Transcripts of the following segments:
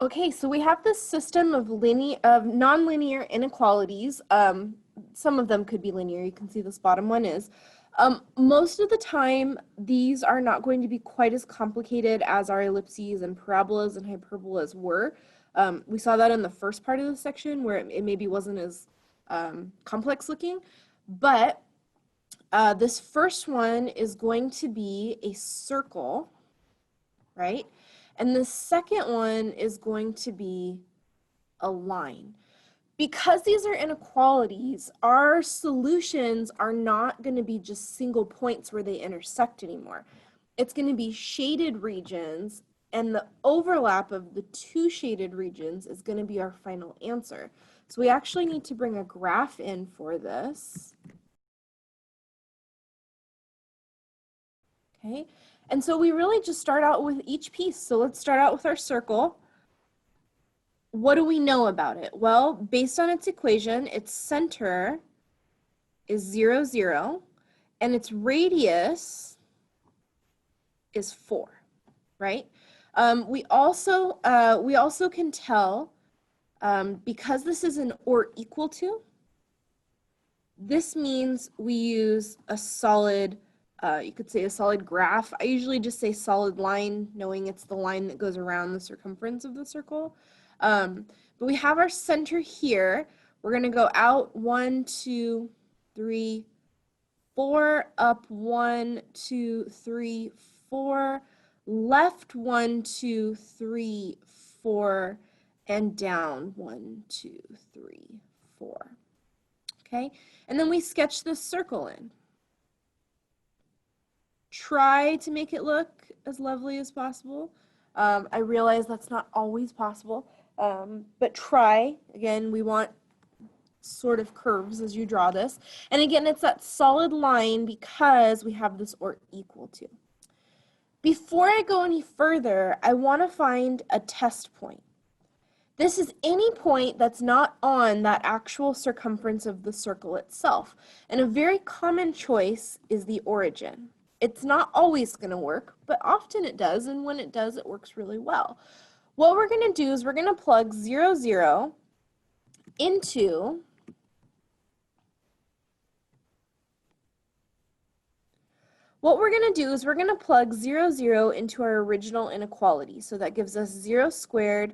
Okay, so we have this system of nonlinear inequalities. Some of them could be linear. You can see this bottom one is. Most of the time, these are not going to be quite as complicated as our ellipses and parabolas and hyperbolas were. We saw that in the first part of the section where it maybe wasn't as complex looking, but this first one is going to be a circle, right? And the second one is going to be a line. Because these are inequalities, our solutions are not going to be just single points where they intersect anymore. It's going to be shaded regions, and the overlap of the two shaded regions is going to be our final answer. So we actually need to bring a graph in for this. Okay, and so we really just start out with each piece. So let's start out with our circle. What do we know about it? Well, based on its equation, its center is 0, 0, and its radius is 4, right? We also can tell, because this is an or equal to, this means we use a solid, you could say a solid graph. I usually just say solid line, knowing it's the line that goes around the circumference of the circle. But we have our center here. We're going to go out 1, 2, 3, 4, up 1, 2, 3, 4, left 1, 2, 3, 4, and down 1, 2, 3, 4. Okay, and then we sketch this circle in. Try to make it look as lovely as possible. I realize that's not always possible, but try. Again, we want sort of curves as you draw this. And again, it's that solid line because we have this or equal to. Before I go any further, I want to find a test point. This is any point that's not on that actual circumference of the circle itself. And a very common choice is the origin. It's not always going to work, but often it does, and when it does, it works really well. What we're going to do is we're going to plug 0, 0 into What we're going to do is we're going to plug 0, 0 into our original inequality. So that gives us 0 squared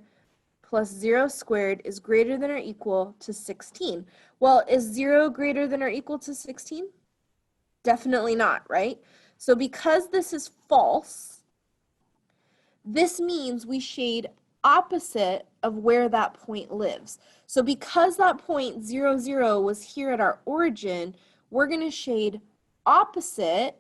plus 0 squared is greater than or equal to 16. Well, is 0 greater than or equal to 16? Definitely not, right? So because this is false, this means we shade opposite of where that point lives. So because that point 0, 0 was here at our origin, we're going to shade opposite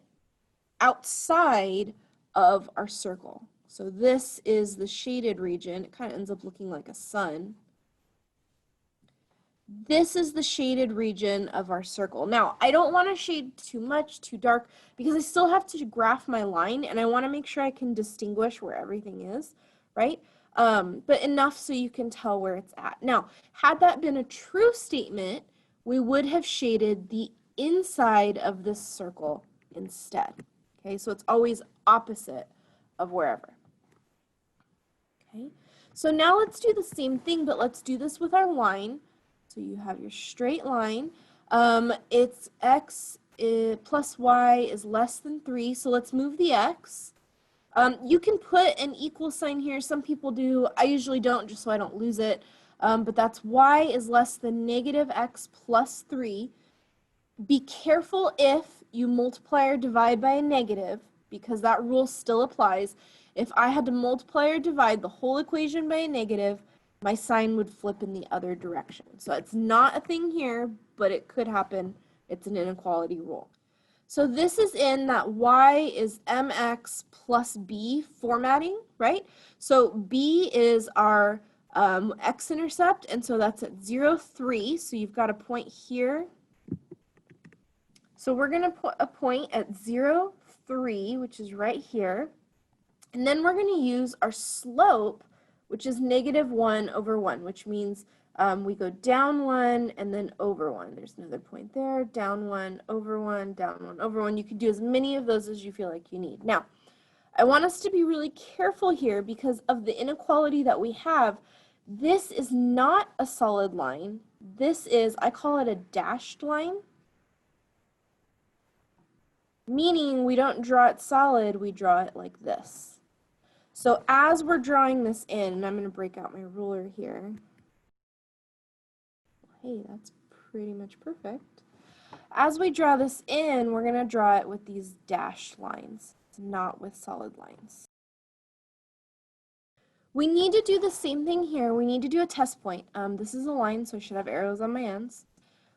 outside of our circle. So this is the shaded region. It kind of ends up looking like a sun. This is the shaded region of our circle. Now, I don't want to shade too much, too dark, because I still have to graph my line, and I want to make sure I can distinguish where everything is, right? But enough so you can tell where it's at. Now, had that been a true statement, we would have shaded the inside of this circle instead. Okay, so it's always opposite of wherever. Okay, so now let's do the same thing, but let's do this with our line. So you have your straight line. It's x plus y is less than 3, so let's move the x. You can put an equal sign here. Some people do. I usually don't, just so I don't lose it. But that's y is less than negative x plus 3. Be careful if you multiply or divide by a negative, because that rule still applies. If I had to multiply or divide the whole equation by a negative, my sign would flip in the other direction. So it's not a thing here, but it could happen. It's an inequality rule. So this is in that y is mx plus b formatting, right? So b is our x-intercept, and so that's at 0, 3. So you've got a point here. So we're going to put a point at 0, 3, which is right here. And then we're going to use our slope, which is negative 1 over 1, which means we go down 1 and then over 1. There's another point there, down 1, over 1, down 1, over 1. You can do as many of those as you feel like you need. Now, I want us to be really careful here because of the inequality that we have. This is not a solid line. This is, I call it a dashed line, meaning we don't draw it solid, we draw it like this. So as we're drawing this in, and I'm going to break out my ruler here. Hey, that's pretty much perfect. As we draw this in, we're going to draw it with these dashed lines, not with solid lines. We need to do the same thing here. We need to do a test point. This is a line, so I should have arrows on my ends.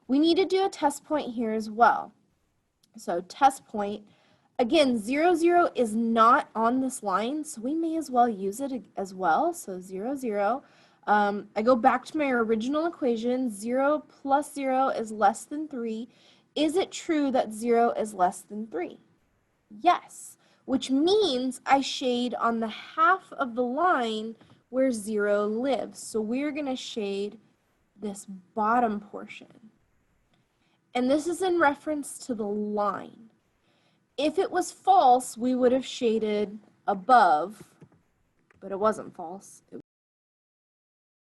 We need to do a test point here as well. So test point, again, 0, 0 is not on this line, so we may as well use it as well. So 0, 0. I go back to my original equation. 0 plus 0 is less than 3. Is it true that 0 is less than 3? Yes, which means I shade on the half of the line where 0 lives. So we're going to shade this bottom portion. And this is in reference to the line. If it was false, we would have shaded above, but it wasn't false.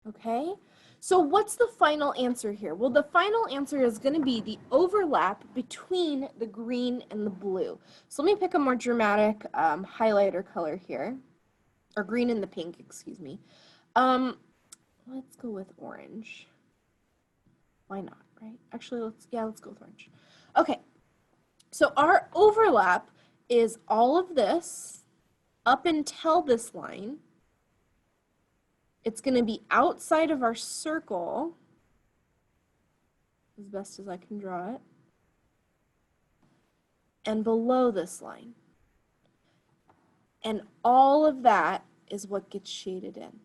Okay? So what's the final answer here? Well, the final answer is going to be the overlap between the green and the blue. So let me pick a more dramatic highlighter color here, or green and the pink, excuse me. Let's go with orange. Why not, right? Actually, let's go with orange. Okay, so our overlap is all of this up until this line. It's going to be outside of our circle, as best as I can draw it, and below this line. And all of that is what gets shaded in.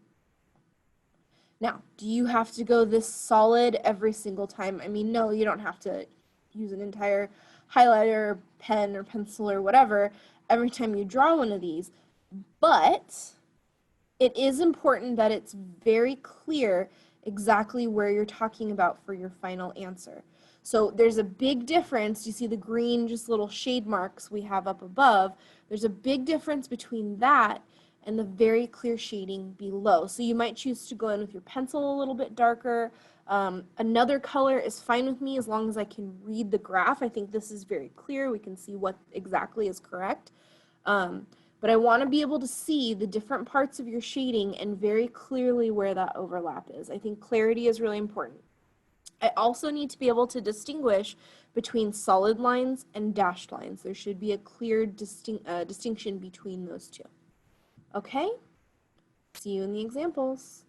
Now, do you have to go this solid every single time? I mean, no, you don't have to use an entire highlighter, pen, or pencil, or whatever every time you draw one of these, but it is important that it's very clear exactly where you're talking about for your final answer. So there's a big difference. You see the green, just little shade marks we have up above. There's a big difference between that and the very clear shading below. So you might choose to go in with your pencil a little bit darker. Another color is fine with me as long as I can read the graph. I think this is very clear. We can see what exactly is correct. But I want to be able to see the different parts of your shading and very clearly where that overlap is. I think clarity is really important. I also need to be able to distinguish between solid lines and dashed lines. There should be a clear distinction between those two. Okay? See you in the examples.